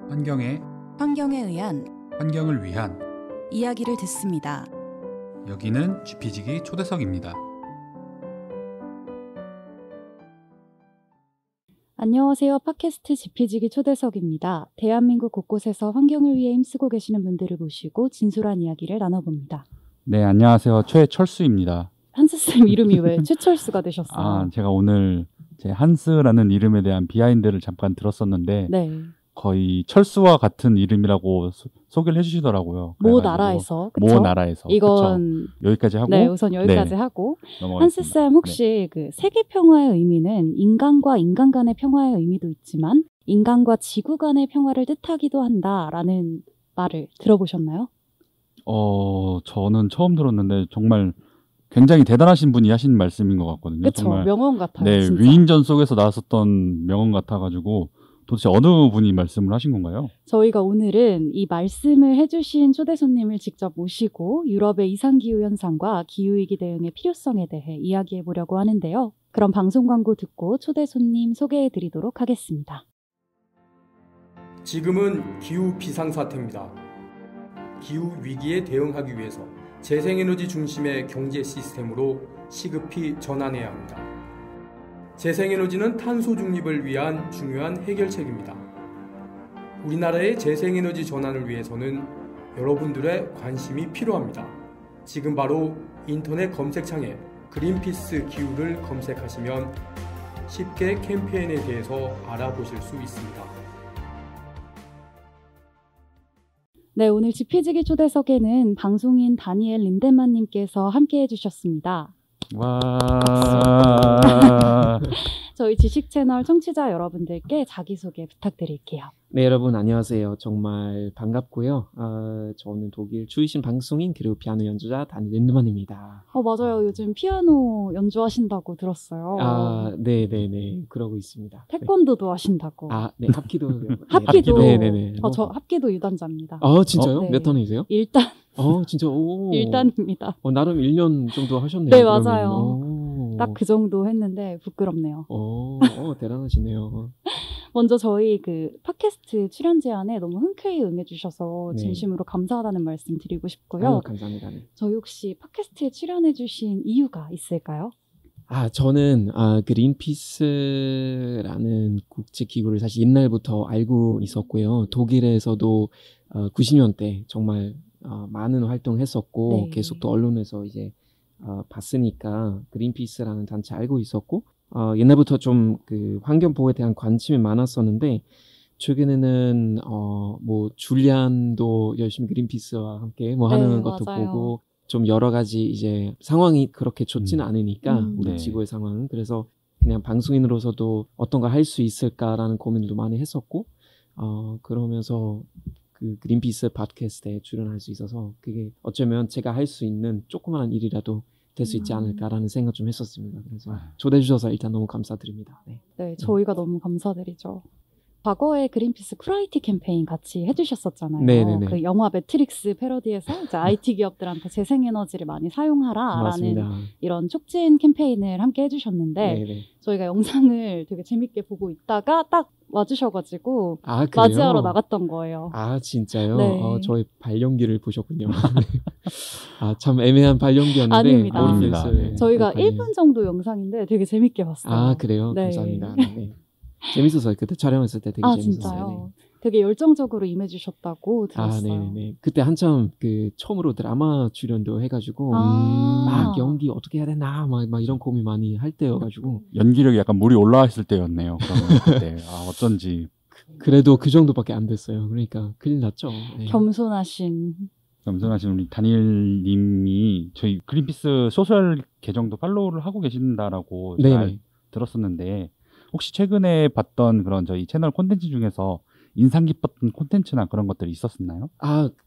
환경에 의한 환경을 위한 이야기를 듣습니다. 여기는 GP지기 초대석입니다. 안녕하세요. 팟캐스트 GP지기 초대석입니다. 대한민국 곳곳에서 환경을 위해 힘쓰고 계시는 분들을 모시고 진솔한 이야기를 나눠봅니다. 네, 안녕하세요. 최철수입니다. 한스쌤 이름이 왜 최철수가 되셨어요? 제가 오늘 제 한스라는 이름에 대한 비하인드를 잠깐 들었었는데 네. 거의 철수와 같은 이름이라고 소개를 해주시더라고요. 모 나라에서. 그쵸? 모 나라에서. 이건 그쵸? 여기까지 하고. 네, 우선 여기까지 네. 하고. 넘어가겠습니다. 한스쌤 혹시 네. 그 세계 평화의 의미는 인간과 인간 간의 평화의 의미도 있지만 인간과 지구 간의 평화를 뜻하기도 한다라는 말을 들어보셨나요? 저는 처음 들었는데 정말 굉장히 대단하신 분이 하신 말씀인 것 같거든요. 그쵸, 정말 명언 같아요. 네, 진짜. 위인전 속에서 나왔었던 명언 같아가지고 도대체 어느 분이 말씀을 하신 건가요? 저희가 오늘은 이 말씀을 해주신 초대 손님을 직접 모시고 유럽의 이상기후 현상과 기후위기 대응의 필요성에 대해 이야기해 보려고 하는데요. 그럼 방송 광고 듣고 초대 손님 소개해 드리도록 하겠습니다. 지금은 기후 비상사태입니다. 기후 위기에 대응하기 위해서 재생에너지 중심의 경제 시스템으로 시급히 전환해야 합니다. 재생에너지는 탄소 중립을 위한 중요한 해결책입니다. 우리나라의 재생에너지 전환을 위해서는 여러분들의 관심이 필요합니다. 지금 바로 인터넷 검색창에 그린피스 기후를 검색하시면 쉽게 캠페인에 대해서 알아보실 수 있습니다. 네, 오늘 GP지기 초대석에는 방송인 다니엘 린덴만님께서 함께해 주셨습니다. 와. 저희 지식 채널 청취자 여러분들께 자기소개 부탁드릴게요. 네, 여러분 안녕하세요. 정말 반갑고요. 저는 독일 출신 방송인 그리고 피아노 연주자 다니엘 린덴만입니다. 맞아요. 요즘 피아노 연주하신다고 들었어요. 네네네. 그러고 있습니다. 태권도도 하신다고. 네, 합기도. 합기도. 네네네. 저 합기도 유단자입니다. 진짜요? 네. 몇 단이세요? 일단. 진짜. 오. 일단입니다. 나름 1년 정도 하셨네요. 네, 그러면. 맞아요. 딱 그 정도 했는데 부끄럽네요. 대단하시네요. 먼저 저희 그 팟캐스트 출연 제안에 너무 흔쾌히 응해주셔서 네. 진심으로 감사하다는 말씀 드리고 싶고요. 감사합니다. 네. 저희 혹시 팟캐스트에 출연해주신 이유가 있을까요? 저는 그린피스라는 국제기구를 사실 옛날부터 알고 있었고요. 독일에서도 90년대 정말 많은 활동했었고 네. 계속 또 언론에서 이제 봤으니까 그린피스라는 단체 알고 있었고 옛날부터 좀 그 환경 보호에 대한 관심이 많았었는데 최근에는 뭐 줄리안도 열심히 그린피스와 함께 뭐 하는 네, 것도 맞아요. 보고 좀 여러 가지 이제 상황이 그렇게 좋지는 않으니까 우리 네. 지구의 상황은 그래서 그냥 방송인으로서도 어떤 걸 할 수 있을까라는 고민도 많이 했었고 그러면서 그 그린피스 팟캐스트에 출연할 수 있어서 그게 어쩌면 제가 할 수 있는 조그마한 일이라도 될 수 있지 않을까라는 생각 좀 했었습니다. 그래서 초대해 주셔서 일단 너무 감사드립니다. 네, 저희가 너무 감사드리죠. 과거에 그린피스 쿠라이티 캠페인 같이 해주셨었잖아요. 네네네. 그 영화 매트릭스 패러디에서 이제 IT 기업들한테 재생에너지를 많이 사용하라라는 맞습니다. 이런 촉진 캠페인을 함께 해주셨는데 네네. 저희가 영상을 되게 재밌게 보고 있다가 딱 와주셔가지고 그래요? 맞이하러 나갔던 거예요. 진짜요? 네. 저의 발연기를 보셨군요. 참 애매한 발연기였는데 아닙니다. 아닙니다. 네. 저희가 네. 1분 정도 영상인데 되게 재밌게 봤어요. 그래요? 네. 감사합니다. 네. 재밌었어요. 그때 촬영했을 때 되게 재밌었어요. 진짜요? 되게 열정적으로 임해주셨다고 들었어요. 네네. 그때 한참 그 처음으로 드라마 출연도 해가지고 막 연기 어떻게 해야 되나 막 이런 고민 많이 할 때여가지고 연기력이 약간 물이 올라왔을 때였네요. 그러면 그때 어쩐지 그래도 그 정도밖에 안 됐어요. 그러니까 큰일 났죠. 네. 겸손하신 우리 다니엘 님이 저희 그린피스 소셜 계정도 팔로우를 하고 계신다라고 네네. 들었었는데 혹시 최근에 봤던 그런 저희 채널 콘텐츠 중에서 인상 깊었던 콘텐츠나 그런 것들이 있었나요?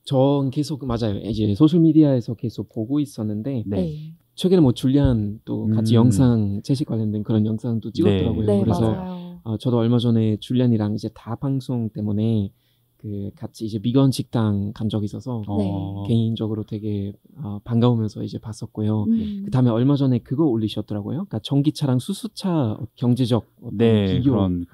전 계속 맞아요. 이제 소셜 미디어에서 계속 보고 있었는데 네. 최근에 뭐 줄리안 또 같이 영상 채식 관련된 그런 영상도 찍었더라고요. 네, 그래서 맞아요. 저도 얼마 전에 줄리안이랑 이제 다 방송 때문에 그 같이 이제 비건 식당 간 적이 있어서 개인적으로 되게 반가우면서 이제 봤었고요. 그 다음에 얼마 전에 그거 올리셨더라고요. 그러니까 전기차랑 수소차 경제적 어떤 비교. 그런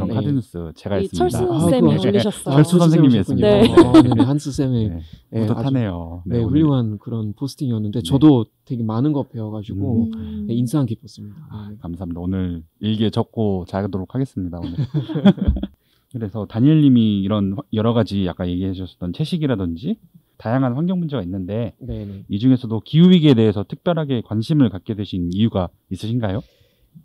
카드뉴스 제가 했습니다. 철수 쌤이 올리셨어요. 철수 선생님이 했습니다. 네. 네, 한수 쌤의 뿌듯하네요. 네, 훌륭한 그런 포스팅이었는데 저도 되게 많은 거 배워가지고 인상 깊었습니다. 감사합니다. 오늘 일기에 적고 자도록 하겠습니다. 오늘. 그래서 다니엘님이 이런 여러 가지 아까 얘기해 주셨던 채식이라든지 다양한 환경 문제가 있는데 이 중에서도 기후위기에 대해서 특별하게 관심을 갖게 되신 이유가 있으신가요?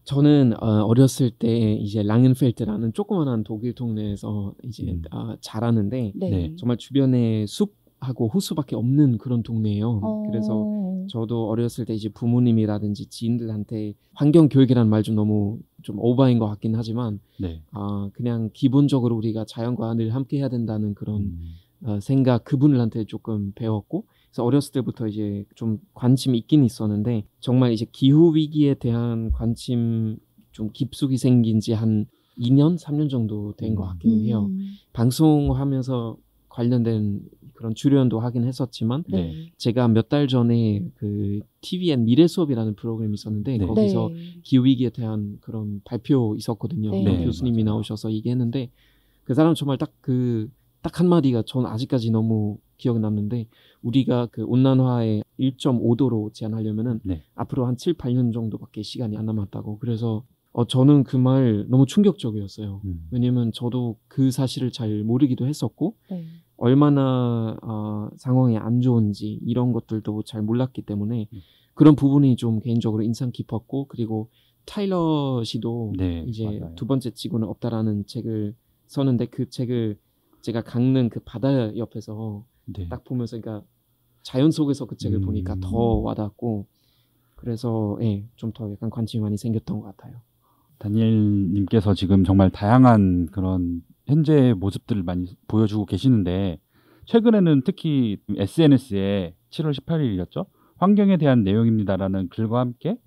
저는 어렸을 때 이제 랑겐펠트라는 조그만한 독일 동네에서 이제 자라는데 정말 주변에 숲하고 호수밖에 없는 그런 동네예요. 그래서 저도 어렸을 때 이제 부모님이라든지 지인들한테 환경 교육이라는 말 좀 너무 좀 오버인 것 같긴 하지만 그냥 기본적으로 우리가 자연과 늘 함께 해야 된다는 그런 생각 그분들한테 조금 배웠고 그래서 어렸을 때부터 이제 좀 관심이 있긴 있었는데 정말 이제 기후 위기에 대한 관심 좀 깊숙이 생긴 지 한 2년, 3년 정도 된 것 같기는 해요. 방송하면서 관련된 그런 출연도 하긴 했었지만 제가 몇 달 전에 그 TVN 미래 수업이라는 프로그램이 있었는데 거기서 기후 위기에 대한 그런 발표 있었거든요. 교수님이 나오셔서 얘기했는데 그 사람 정말 딱 한마디가 전 아직까지 너무 기억에 남는데 우리가 그 온난화에 1.5도로 제한하려면은 앞으로 한 7, 8년 정도밖에 시간이 안 남았다고. 그래서 저는 그 말 너무 충격적이었어요. 왜냐면 저도 그 사실을 잘 모르기도 했었고 얼마나 상황이 안 좋은지 이런 것들도 잘 몰랐기 때문에 그런 부분이 좀 개인적으로 인상 깊었고 그리고 타일러 씨도 이제 맞아요. 두 번째 지구는 없다라는 책을 썼는데 그 책을 제가 강릉 그 바다 옆에서 딱 보면서 그러니까 자연 속에서 그 책을 보니까 더 와닿고 그래서 좀 더 약간 관심이 많이 생겼던 것 같아요. 다니엘님께서 지금 정말 다양한 그런 현재의 모습들을 많이 보여주고 계시는데 최근에는 특히 SNS에 7월 18일이었죠. 환경에 대한 내용입니다라는 글과 함께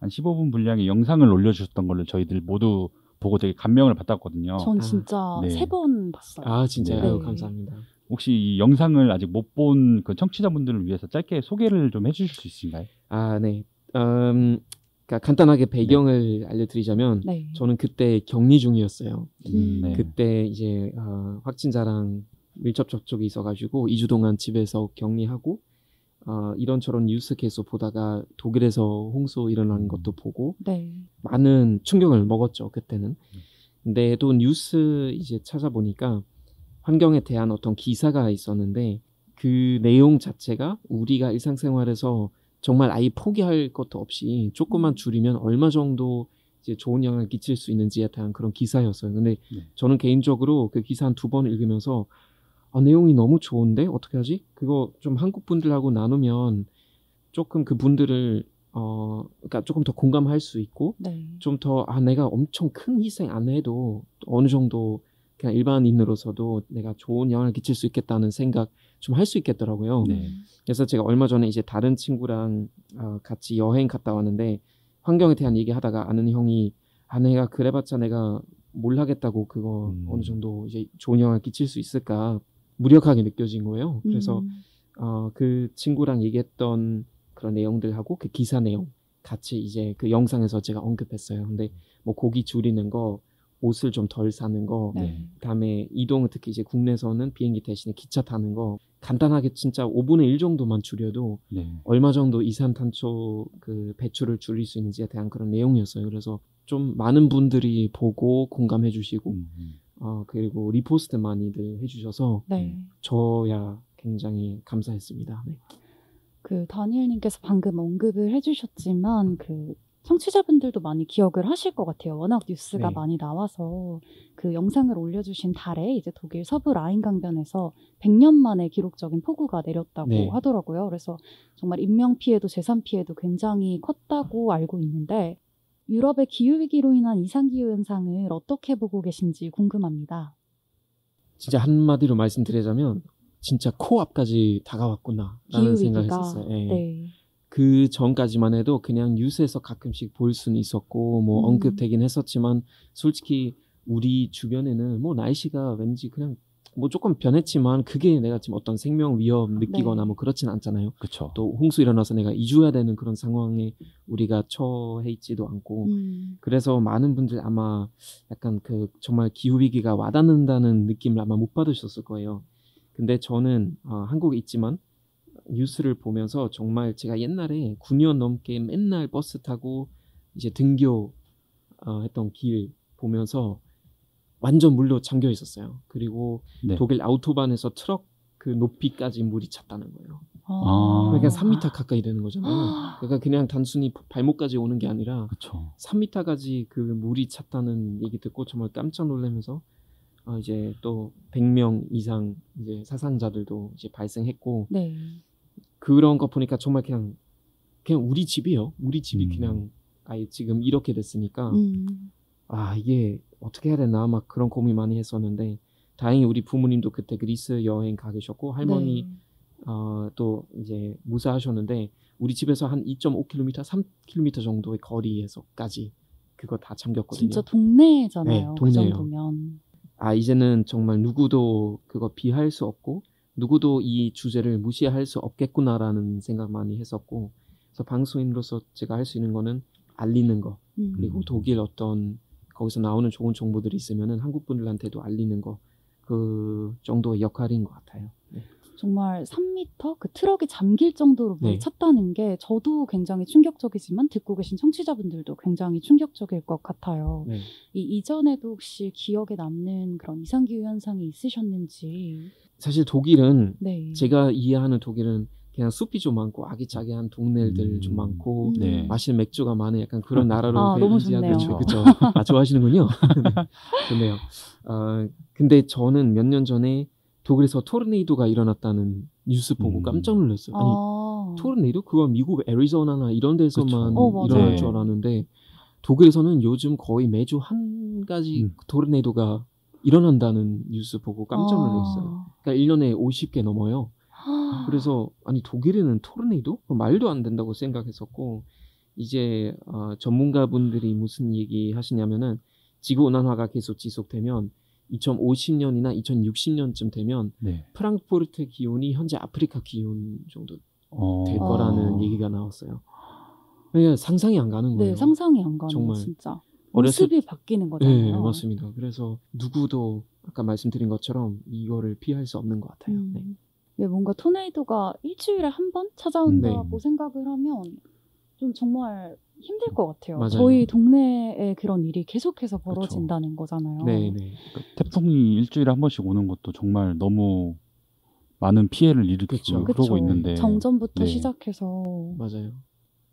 한 15분 분량의 영상을 올려주셨던 걸로 저희들 모두 보고 되게 감명을 받았거든요. 전 진짜 3번 봤어요. 아 진짜요? 감사합니다. 혹시 이 영상을 아직 못 본 그 청취자분들을 위해서 짧게 소개를 좀 해주실 수 있으신가요? 아 네. 그러니까 간단하게 배경을 알려드리자면 저는 그때 격리 중이었어요. 그때 이제 확진자랑 밀접 접촉이 있어가지고 2주 동안 집에서 격리하고 이런저런 뉴스 계속 보다가 독일에서 홍수 일어나는 것도 보고 많은 충격을 먹었죠 그때는. 근데 또 뉴스 이제 찾아보니까 환경에 대한 어떤 기사가 있었는데 그 내용 자체가 우리가 일상생활에서 정말 아예 포기할 것도 없이 조금만 줄이면 얼마 정도 이제 좋은 영향을 끼칠 수 있는지에 대한 그런 기사였어요. 근데 저는 개인적으로 그 기사 한 2번 읽으면서 내용이 너무 좋은데 어떻게 하지? 그거 좀 한국 분들하고 나누면 조금 그 분들을 그러니까 조금 더 공감할 수 있고 좀 더 내가 엄청 큰 희생 안 해도 어느 정도 그냥 일반인으로서도 내가 좋은 영향을 끼칠 수 있겠다는 생각 좀 할 수 있겠더라고요. 그래서 제가 얼마 전에 이제 다른 친구랑 같이 여행 갔다 왔는데 환경에 대한 얘기하다가 아는 형이 내가 그래봤자 내가 뭘 하겠다고 그거 어느 정도 이제 좋은 영향을 끼칠 수 있을까 무력하게 느껴진 거예요. 그래서 그 친구랑 얘기했던 그런 내용들하고 그 기사 내용 같이 이제 그 영상에서 제가 언급했어요. 근데 뭐 고기 줄이는 거 옷을 좀 덜 사는 거, 그다음에 이동을 특히 이제 국내에서는 비행기 대신에 기차 타는 거 간단하게 진짜 5분의 1 정도만 줄여도 얼마 정도 이산탄소 그 배출을 줄일 수 있는지에 대한 그런 내용이었어요. 그래서 좀 많은 분들이 보고 공감해 주시고 그리고 리포스트 많이들 해주셔서 저야 굉장히 감사했습니다. 그 다니엘님께서 방금 언급을 해주셨지만 그 청취자분들도 많이 기억을 하실 것 같아요. 워낙 뉴스가 많이 나와서 그 영상을 올려주신 달에 이제 독일 서부 라인 강변에서 100년 만에 기록적인 폭우가 내렸다고 하더라고요. 그래서 정말 인명 피해도 재산 피해도 굉장히 컸다고 알고 있는데 유럽의 기후위기로 인한 이상기후 현상을 어떻게 보고 계신지 궁금합니다. 진짜 한마디로 말씀드리자면 진짜 코앞까지 다가왔구나 라는 생각을 했었어요. 그 전까지만 해도 그냥 뉴스에서 가끔씩 볼 수는 있었고 뭐 언급되긴 했었지만 솔직히 우리 주변에는 뭐 날씨가 왠지 그냥 뭐 조금 변했지만 그게 내가 지금 어떤 생명 위협 느끼거나 네. 뭐 그렇진 않잖아요. 그렇죠. 또 홍수 일어나서 내가 이주해야 되는 그런 상황에 우리가 처해 있지도 않고 그래서 많은 분들 아마 약간 그 정말 기후 위기가 와닿는다는 느낌을 아마 못 받으셨을 거예요. 근데 저는 한국에 있지만 뉴스를 보면서 정말 제가 옛날에 9년 넘게 맨날 버스 타고 이제 등교 했던 길 보면서 완전 물로 잠겨 있었어요. 그리고 네. 독일 아우토반에서 트럭 그 높이까지 물이 찼다는 거예요. 아. 그러니까 3m 가까이 되는 거잖아요. 그러니까 그냥 단순히 발목까지 오는 게 아니라 그렇죠. 3m까지 그 물이 찼다는 얘기 듣고 정말 깜짝 놀라면서 이제 또 100명 이상 이제 사상자들도 이제 발생했고 네. 그런 거 보니까 정말 그냥 우리 집이에요. 우리 집이 그냥 아예 지금 이렇게 됐으니까 이게 어떻게 해야 되나 막 그런 고민 많이 했었는데 다행히 우리 부모님도 그때 그리스 여행 가 계셨고 할머니 네. 또 이제 무사하셨는데 우리 집에서 한 2.5km, 3km 정도의 거리에서까지 그거 다 잠겼거든요. 진짜 동네잖아요. 네, 그 동네예요. 정도면. 이제는 정말 누구도 그거 비할 수 없고 누구도 이 주제를 무시할 수 없겠구나라는 생각 많이 했었고 그래서 방송인으로서 제가 할 수 있는 거는 알리는 거 그리고 독일 어떤 거기서 나오는 좋은 정보들이 있으면은 한국 분들한테도 알리는 거 그 정도의 역할인 것 같아요. 네. 정말 3m 그 트럭이 잠길 정도로 물이 네. 찼다는 게 저도 굉장히 충격적이지만 듣고 계신 청취자분들도 굉장히 충격적일 것 같아요. 네. 이전에도 혹시 기억에 남는 그런 이상기후 현상이 있으셨는지. 사실 독일은 네. 제가 이해하는 독일은 그냥 숲이 좀 많고 아기자기한 동네들 좀 많고 네. 마시는 맥주가 많은 약간 그런 나라로 너무 좋네요. 그렇죠. 좋아하시는군요. 네. 좋네요. 근데 저는 몇 년 전에 독일에서 토르네이도가 일어났다는 뉴스 보고 깜짝 놀랐어요. 아니 토르네이도? 그거 미국 애리조나나 이런 데서만 그쵸. 일어날 네. 줄 알았는데 독일에서는 요즘 거의 매주 한 가지 토르네이도가 일어난다는 뉴스 보고 깜짝 놀랐어요. 그러니까 1년에 50개 넘어요. 그래서 아니 독일에는 토르네이도? 말도 안 된다고 생각했었고 이제 전문가분들이 무슨 얘기 하시냐면은 지구온난화가 계속 지속되면 2050년이나 2060년쯤 되면 네. 프랑크푸르트 기온이 현재 아프리카 기온 정도 될 거라는 얘기가 나왔어요. 그러니까 상상이 안 가는 거예요. 네, 상상이 안 가네요. 정말. 진짜. 어렸을 모습이 바뀌는 거잖아요. 네, 맞습니다. 그래서 누구도 아까 말씀드린 것처럼 이거를 피할 수 없는 것 같아요. 네. 네, 뭔가 토네이도가 일주일에 한 번 찾아온다고 네. 생각을 하면 좀 정말 힘들 것 같아요. 맞아요. 저희 동네에 그런 일이 계속해서 벌어진다는 거잖아요. 네, 네. 태풍이 일주일에 한 번씩 오는 것도 정말 너무 많은 피해를 일으키고 그쵸. 그러고 그쵸. 있는데 정전부터 네. 시작해서 맞아요.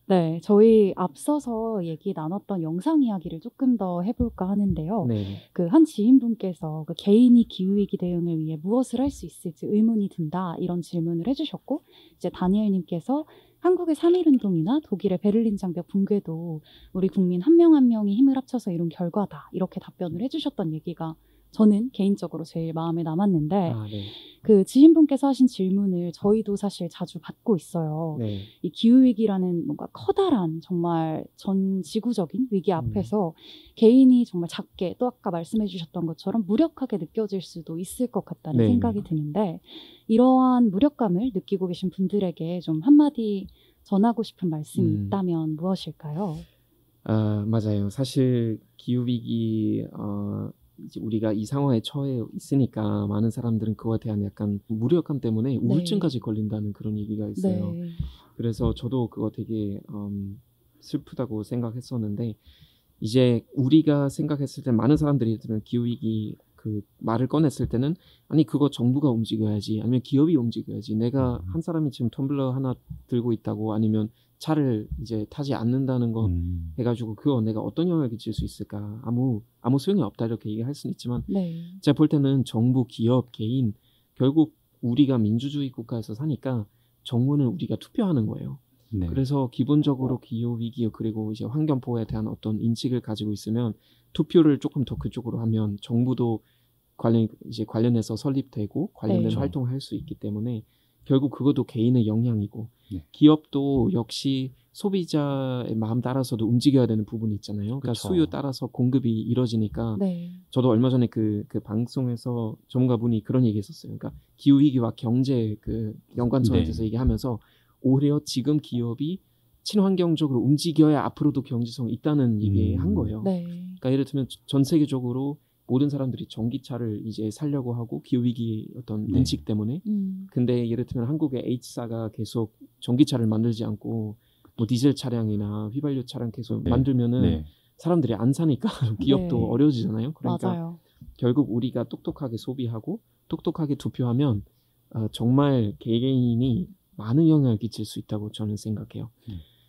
네, 저희 앞서서 얘기 나눴던 영상 이야기를 조금 더 해볼까 하는데요. 네. 그 한 지인분께서 그 개인이 기후위기 대응을 위해 무엇을 할 수 있을지 의문이 든다 이런 질문을 해주셨고 이제 다니엘님께서 한국의 3.1운동이나 독일의 베를린 장벽 붕괴도 우리 국민 한 명 한 명이 힘을 합쳐서 이룬 결과다 이렇게 답변을 해주셨던 얘기가 저는 개인적으로 제일 마음에 남았는데 네. 그 지인분께서 하신 질문을 저희도 사실 자주 받고 있어요. 네. 이 기후위기라는 뭔가 커다란 정말 전 지구적인 위기 앞에서 개인이 정말 작게 또 아까 말씀해 주셨던 것처럼 무력하게 느껴질 수도 있을 것 같다는 네. 생각이 드는데 이러한 무력감을 느끼고 계신 분들에게 좀 한마디 전하고 싶은 말씀이 있다면 무엇일까요? 맞아요. 사실 기후위기 이제 우리가 이 상황에 처해 있으니까 많은 사람들은 그거에 대한 약간 무력감 때문에 우울증까지 걸린다는 그런 얘기가 있어요. 네. 그래서 저도 그거 되게 슬프다고 생각했었는데 이제 우리가 생각했을 때 많은 사람들이 기후위기 그 말을 꺼냈을 때는 아니 그거 정부가 움직여야지 아니면 기업이 움직여야지 내가 한 사람이 지금 텀블러 하나 들고 있다고 아니면 차를 이제 타지 않는다는 거 해가지고 그거 내가 어떤 영향을 끼칠 수 있을까 아무 소용이 없다 이렇게 얘기할 수는 있지만 네. 제가 볼 때는 정부, 기업, 개인 결국 우리가 민주주의 국가에서 사니까 정부는 우리가 투표하는 거예요. 네. 그래서 기본적으로 기후위기 그리고 이제 환경보호에 대한 어떤 인식을 가지고 있으면 투표를 조금 더 그쪽으로 하면 정부도 관련해서 설립되고 관련된 네. 활동을 할 수 있기 때문에 결국 그것도 개인의 영향이고 네. 기업도 역시 소비자의 마음 따라서도 움직여야 되는 부분이 있잖아요. 그러니까 그쵸. 수요 따라서 공급이 이루어지니까 네. 저도 얼마 전에 그 방송에서 전문가분이 그런 얘기했었어요. 그러니까 기후 위기와 경제 그 연관성에 네. 대해서 얘기하면서 오히려 지금 기업이 친환경적으로 움직여야 앞으로도 경제성이 있다는 얘기한 거예요. 네. 그러니까 예를 들면 전 세계적으로 모든 사람들이 전기차를 이제 살려고 하고 기후 위기 어떤 네. 인식 때문에. 음. 근데 예를 들면 한국의 H사가 계속 전기차를 만들지 않고 뭐 디젤 차량이나 휘발유 차량 계속 네. 만들면은 네. 사람들이 안 사니까 기업도 네. 어려워지잖아요. 그러니까 맞아요. 결국 우리가 똑똑하게 소비하고 똑똑하게 투표하면 정말 개개인이 많은 영향을 끼칠 수 있다고 저는 생각해요.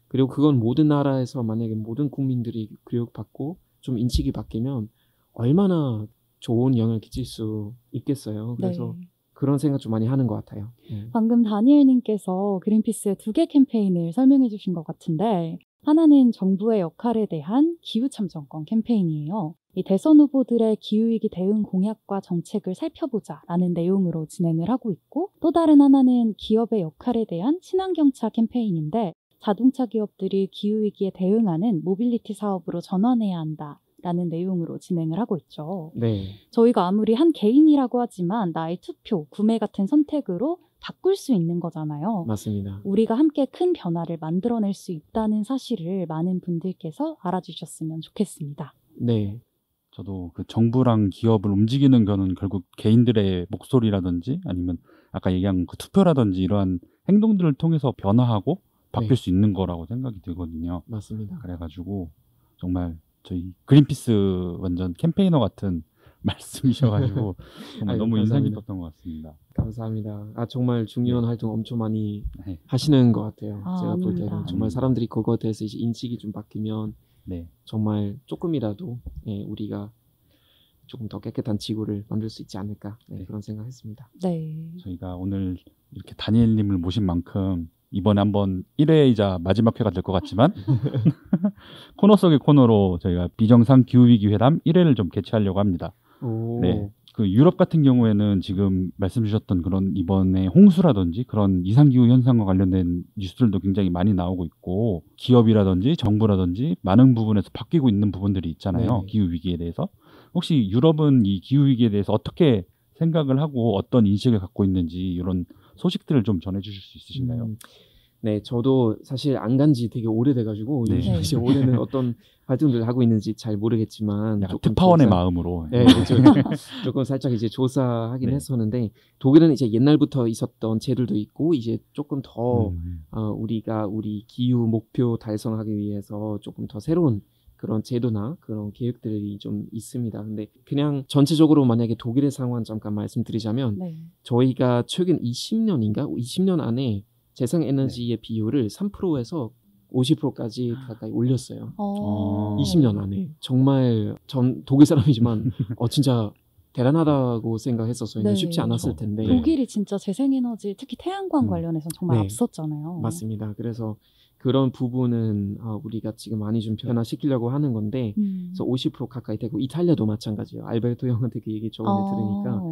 그리고 그건 모든 나라에서 만약에 모든 국민들이 교육받고 좀 인식이 바뀌면 얼마나 좋은 영향을 끼칠 수 있겠어요. 그래서 네. 그런 생각 좀 많이 하는 것 같아요. 방금 다니엘님께서 그린피스의 2개 캠페인을 설명해 주신 것 같은데 하나는 정부의 역할에 대한 기후참정권 캠페인이에요. 이 대선 후보들의 기후위기 대응 공약과 정책을 살펴보자라는 내용으로 진행을 하고 있고 또 다른 하나는 기업의 역할에 대한 친환경차 캠페인인데 자동차 기업들이 기후위기에 대응하는 모빌리티 사업으로 전환해야 한다라는 내용으로 진행을 하고 있죠. 네. 저희가 아무리 한 개인이라고 하지만 나의 투표, 구매 같은 선택으로 바꿀 수 있는 거잖아요. 맞습니다. 우리가 함께 큰 변화를 만들어낼 수 있다는 사실을 많은 분들께서 알아주셨으면 좋겠습니다. 네. 저도 그 정부랑 기업을 움직이는 거는 결국 개인들의 목소리라든지 아니면 아까 얘기한 그 투표라든지 이러한 행동들을 통해서 변화하고 바뀔 네. 수 있는 거라고 생각이 들거든요. 맞습니다. 그래가지고 정말 저희 그린피스 완전 캠페이너 같은 말씀이셔가지고 정말 아유, 너무 인상 감사합니다. 깊었던 것 같습니다. 감사합니다. 정말 중요한 네. 활동 엄청 많이 네. 하시는 것 같아요. 아, 제가 볼 때는 아닙니다. 정말 사람들이 그거에 대해서 이제 인식이 좀 바뀌면 네. 정말 조금이라도 우리가 조금 더 깨끗한 지구를 만들 수 있지 않을까 그런 생각했습니다. 네. 저희가 오늘 이렇게 다니엘님을 모신 만큼 이번에 한번 1회이자 마지막 회가 될 것 같지만 코너 속의 코너로 저희가 비정상 기후위기 회담 1회를 좀 개최하려고 합니다. 오. 네. 그 유럽 같은 경우에는 지금 말씀 주셨던 그런 이번에 홍수라든지 그런 이상기후 현상과 관련된 뉴스들도 굉장히 많이 나오고 있고 기업이라든지 정부라든지 많은 부분에서 바뀌고 있는 부분들이 있잖아요. 네. 기후위기에 대해서. 혹시 유럽은 이 기후위기에 대해서 어떻게 생각을 하고 어떤 인식을 갖고 있는지 이런 소식들을 좀 전해주실 수 있으신가요? 네, 저도 사실 안 간 지 되게 오래돼가지고 네. 요즘 이제 올해는 어떤 활동들을 하고 있는지 잘 모르겠지만 약간 조금 특파원의 조사- 마음으로. 네, 조금 살짝 이제 조사하긴 네. 했었는데 독일은 이제 옛날부터 있었던 제도도 있고 이제 조금 더 우리가 우리 기후 목표 달성하기 위해서 조금 더 새로운 그런 제도나 그런 계획들이 좀 있습니다. 근데 그냥 전체적으로 만약에 독일의 상황 잠깐 말씀드리자면 네. 저희가 최근 20년 안에 재생에너지의 비율을 3%에서 50%까지 가까이 올렸어요. 20년 안에. 정말 전 독일 사람이지만 진짜 대단하다고 생각했었어요. 네. 쉽지 않았을 텐데. 독일이 진짜 재생에너지 특히 태양광 음. 관련해서 정말 네. 앞섰잖아요. 맞습니다. 그래서 그런 부분은 우리가 지금 많이 좀 변화시키려고 하는 건데 그래서 50% 가까이 되고 이탈리아도 마찬가지예요. 알베르토 형한테 그 얘기 저번에 들으니까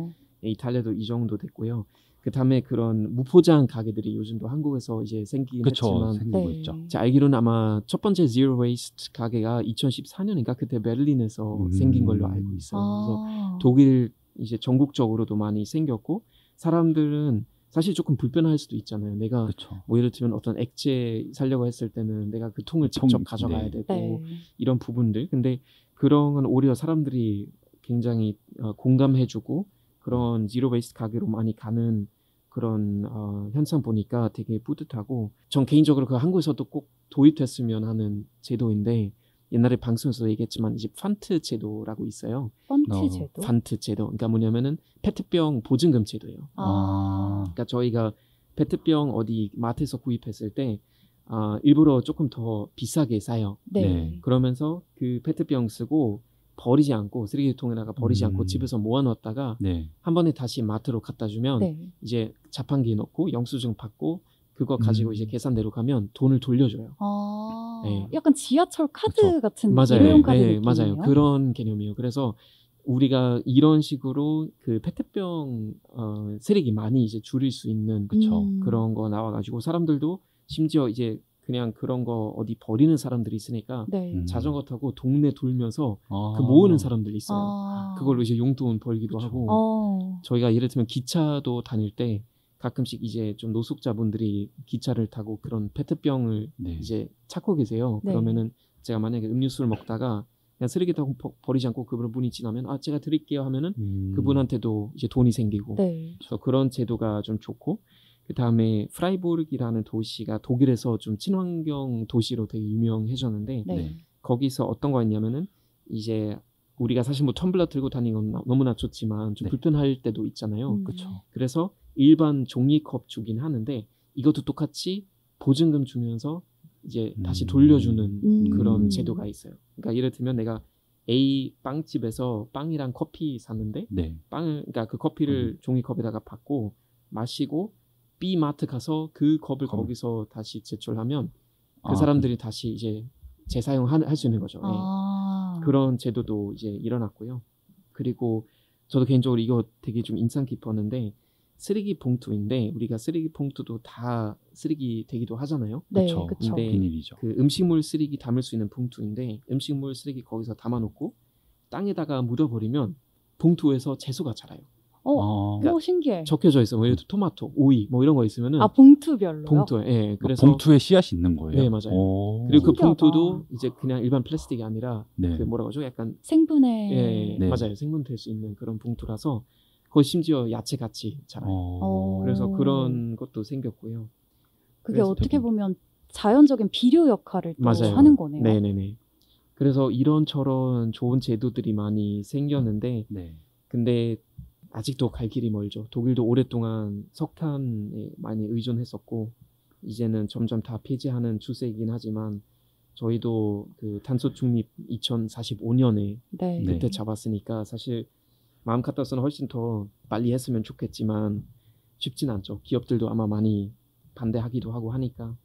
이탈리아도 이 정도 됐고요. 그 다음에 그런 무포장 가게들이 요즘도 한국에서 이제 생기긴 그쵸. 했지만 생기고 네. 있죠. 제가 알기로는 아마 첫 번째 Zero Waste 가게가 2014년인가 그때 베를린에서 생긴 걸로 알고 있어요. 그래서 독일 이제 전국적으로도 많이 생겼고 사람들은 사실 조금 불편할 수도 있잖아요. 내가 그렇죠. 뭐 예를 들면 어떤 액체 살려고 했을 때는 내가 그 통을 직접 가져가야 네. 되고 네. 이런 부분들. 근데 그런 건 오히려 사람들이 굉장히 공감해주고 그런 지로 베이스 가게로 많이 가는 그런 현상 보니까 되게 뿌듯하고 전 개인적으로 그 한국에서도 꼭 도입됐으면 하는 제도인데 옛날에 방송에서 얘기했지만 이제 판트 제도라고 있어요. 펀트 제도? 판트 제도. 그러니까 뭐냐면은 페트병 보증금 제도예요. 그러니까 저희가 페트병 어디 마트에서 구입했을 때 일부러 조금 더 비싸게 사요. 네. 그러면서 그 페트병 쓰고 버리지 않고 쓰레기통에다가 버리지 않고 집에서 모아놨다가 네. 한 번에 다시 마트로 갖다 주면 네. 이제 자판기에 넣고 영수증 받고 그거 가지고 이제 계산대로 가면 돈을 돌려줘요. 네. 약간 지하철 카드 그쵸. 같은 맞아요. 일회용 카드 네, 느낌이에요. 맞아요. 그런 개념이에요. 그래서 우리가 이런 식으로 그 페트병 쓰레기 많이 이제 줄일 수 있는 그쵸. 그런 거 나와가지고 사람들도 심지어 이제 그냥 그런 거 어디 버리는 사람들이 있으니까 네. 자전거 타고 동네 돌면서 아. 그 모으는 사람들이 있어요. 아. 그걸로 이제 용돈 벌기도 그쵸. 하고 저희가 예를 들면 기차도 다닐 때 가끔씩 이제 좀 노숙자분들이 기차를 타고 그런 페트병을 네. 이제 찾고 계세요. 네. 그러면은 제가 만약에 음료수를 먹다가 그냥 쓰레기통 버리지 않고 그분이 지나면 아 제가 드릴게요 하면은 그분한테도 이제 돈이 생기고 네. 그래서 그런 제도가 좀 좋고 그 다음에 프라이부르크라는 도시가 독일에서 좀 친환경 도시로 되게 유명해졌는데 네. 네. 거기서 어떤 거 있냐면은 이제 우리가 사실 뭐 텀블러 들고 다니는 건 너무나 좋지만 좀 네. 불편할 때도 있잖아요. 그렇죠. 그래서 일반 종이컵 주긴 하는데 이것도 똑같이 보증금 주면서 이제 다시 돌려주는 그런 제도가 있어요. 그러니까 예를 들면 내가 A 빵집에서 빵이랑 커피 샀는데 네. 그러니까 그 커피를 종이컵에다가 받고 마시고 B 마트 가서 그 컵을 거기서 다시 제출하면 그 사람들이 다시 이제 재사용할 수 있는 거죠. 아. 네. 그런 제도도 이제 일어났고요. 그리고 저도 개인적으로 이거 되게 좀 인상 깊었는데 쓰레기 봉투인데 우리가 쓰레기 봉투도 다 쓰레기 되기도 하잖아요. 네, 그렇죠. 그쵸. 근데 비닐이죠. 그 음식물 쓰레기 담을 수 있는 봉투인데 음식물 쓰레기 거기서 담아놓고 땅에다가 묻어버리면 봉투에서 채소가 자라요. 그러니까 신기해. 적혀져 있어. 뭐 예를 들어 토마토, 오이 뭐 이런 거 있으면은 봉투별로요? 봉투에 예. 그래서 봉투에 씨앗이 있는 거예요. 네, 맞아요. 오. 그리고 그 신기하다. 봉투도 이제 그냥 일반 플라스틱이 아니라 네. 그 뭐라고 하죠? 약간 생분해. 예, 네. 맞아요. 생분될 수 있는 그런 봉투라서 거기 심지어 야채 같이 자라요. 그래서 그런 것도 생겼고요. 그게 그래서 어떻게 되게- 보면 자연적인 비료 역할을 또 맞아요. 하는 거네요. 네네네. 그래서 이런저런 좋은 제도들이 많이 생겼는데 네. 근데 아직도 갈 길이 멀죠. 독일도 오랫동안 석탄에 많이 의존했었고 이제는 점점 다 폐지하는 추세이긴 하지만 저희도 그 탄소 중립 2045년에 네. 네. 그때 잡았으니까 사실 마음 같아서는 훨씬 더 빨리 했으면 좋겠지만 쉽진 않죠. 기업들도 아마 많이 반대하기도 하고 하니까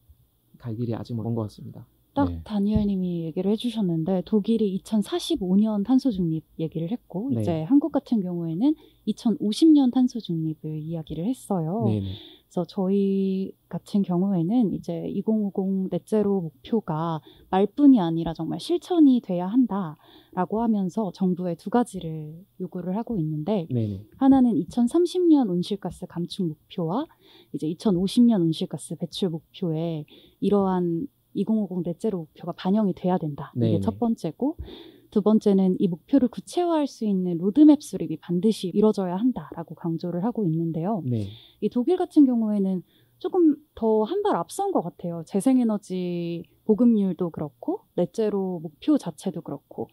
갈 길이 아직 먼 것 같습니다. 딱 네. 다니엘님이 얘기를 해주셨는데 독일이 2045년 탄소 중립 얘기를 했고 네. 이제 한국 같은 경우에는 2050년 탄소 중립을 이야기를 했어요. 네네. 그래서 저희 같은 경우에는 이제 2050 넷제로 목표가 말뿐이 아니라 정말 실천이 돼야 한다라고 하면서 정부에 두 가지를 요구를 하고 있는데 네네. 하나는 2030년 온실가스 감축 목표와 이제 2050년 온실가스 배출 목표에 이러한 2050 넷제로 목표가 반영이 돼야 된다. 이게 네네. 첫 번째고 두 번째는 이 목표를 구체화할 수 있는 로드맵 수립이 반드시 이뤄져야 한다라고 강조를 하고 있는데요. 네. 이 독일 같은 경우에는 조금 더 한 발 앞선 것 같아요. 재생에너지 보급률도 그렇고 넷제로 목표 자체도 그렇고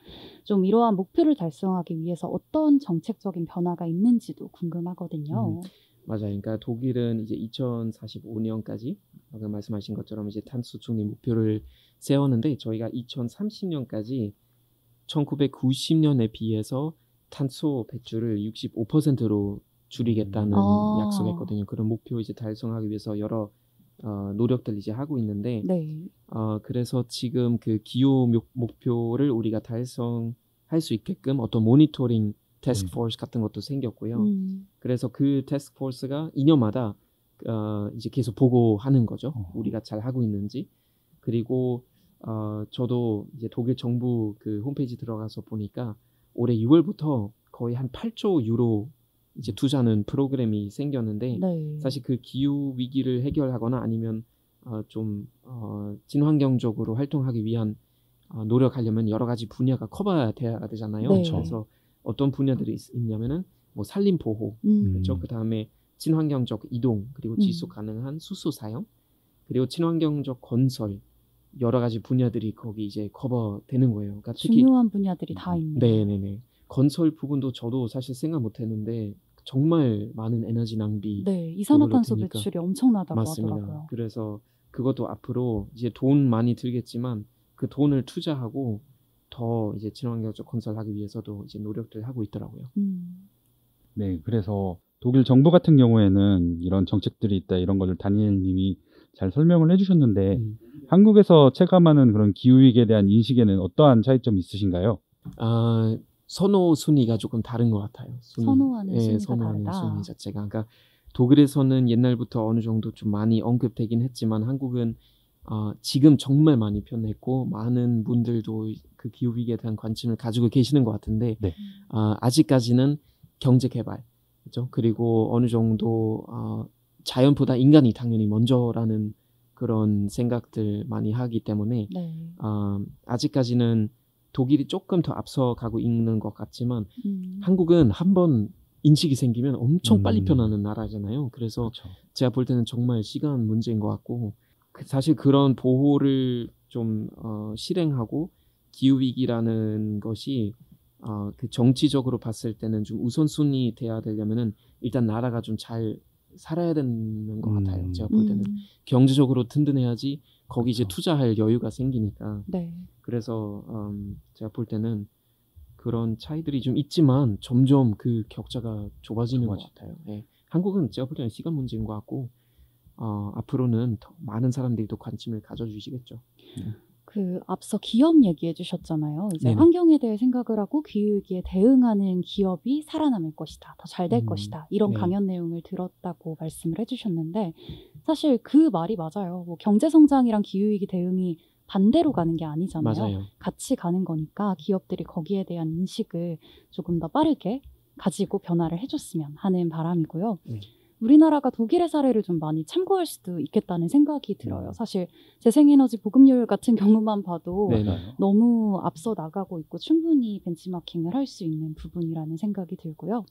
좀 이러한 목표를 달성하기 위해서 어떤 정책적인 변화가 있는지도 궁금하거든요. 맞아요. 그러니까 독일은 이제 2045년까지 방금 말씀하신 것처럼 이제 탄소 중립 목표를 세웠는데 저희가 2030년까지 1990년에 비해서 탄소 배출을 65%로 줄이겠다는 약속했거든요. 그런 목표 이제 달성하기 위해서 여러 노력들 이제 하고 있는데 네. 그래서 지금 그 기후 목표를 우리가 달성할 수 있게끔 어떤 모니터링 태스크포스 같은 것도 생겼고요. 그래서 그 태스크포스가 2년마다 이제 계속 보고하는 거죠. 우리가 잘 하고 있는지. 그리고 저도 이제 독일 정부 그 홈페이지 들어가서 보니까 올해 6월부터 거의 한 8조 유로 이제 투자하는 프로그램이 생겼는데 네. 사실 그 기후 위기를 해결하거나 아니면 좀 친환경적으로 활동하기 위한 노력하려면 여러 가지 분야가 커버돼야 되잖아요. 네. 그래서 어떤 분야들이 있냐면은 뭐 산림 보호, 그렇죠. 그 다음에 친환경적 이동, 그리고 지속 가능한 수소 사용, 그리고 친환경적 건설 여러 가지 분야들이 거기 이제 커버되는 거예요. 그러니까 특히 중요한 분야들이 다 있네요. 네네네. 건설 부분도 저도 사실 생각 못했는데 정말 많은 에너지 낭비. 네, 이산화탄소 되니까. 배출이 엄청나다고 맞습니다. 하더라고요. 그래서 그것도 앞으로 이제 돈 많이 들겠지만 그 돈을 투자하고 더 이제 친환경적 건설하기 위해서도 이제 노력들 하고 있더라고요. 네, 그래서 독일 정부 같은 경우에는 이런 정책들이 있다 이런 것을 다니엘님이 잘 설명을 해주셨는데 한국에서 체감하는 그런 기후 위기에 대한 인식에는 어떠한 차이점이 있으신가요? 선호 순위가 조금 다른 것 같아요. 선호하는 순위가 선호하는 다르다. 순위 자체가. 그러니까 독일에서는 옛날부터 어느 정도 좀 많이 언급되긴 했지만 한국은 지금 정말 많이 변했고 많은 분들도 그 기후 위기에 대한 관심을 가지고 계시는 것 같은데 네. 아직까지는 경제 개발, 그렇죠? 그리고 어느 정도 자연보다 인간이 당연히 먼저라는 그런 생각들 많이 하기 때문에 네. 아직까지는 독일이 조금 더 앞서가고 있는 것 같지만 한국은 한번 인식이 생기면 엄청 빨리 변하는 나라잖아요. 그래서 그렇죠. 제가 볼 때는 정말 시간 문제인 것 같고 사실 그런 보호를 좀 실행하고 기후위기라는 것이 그 정치적으로 봤을 때는 좀 우선순위 돼야 되려면은 일단 나라가 좀 잘 살아야 되는 것 같아요. 제가 볼 때는 경제적으로 든든해야지 거기 이제 그렇죠. 투자할 여유가 생기니까. 네. 그래서 제가 볼 때는 그런 차이들이 좀 있지만 점점 그 격차가 좁아지는 것 같아요. 예. 한국은 제가 볼 때는 시간 문제인 것 같고 앞으로는 더 많은 사람들이 또 관심을 가져주시겠죠. 그 앞서 기업 얘기해 주셨잖아요. 이제 네네. 환경에 대해 생각을 하고 기후위기에 대응하는 기업이 살아남을 것이다. 더 잘 될 것이다. 이런 네. 강연 내용을 들었다고 말씀을 해주셨는데 사실 그 말이 맞아요. 뭐 경제성장이랑 기후위기 대응이 반대로 가는 게 아니잖아요. 맞아요. 같이 가는 거니까 기업들이 거기에 대한 인식을 조금 더 빠르게 가지고 변화를 해줬으면 하는 바람이고요. 네. 우리나라가 독일의 사례를 좀 많이 참고할 수도 있겠다는 생각이 들어요. 사실 재생에너지 보급률 같은 경우만 봐도 네네. 너무 앞서 나가고 있고 충분히 벤치마킹을 할 수 있는 부분이라는 생각이 들고요.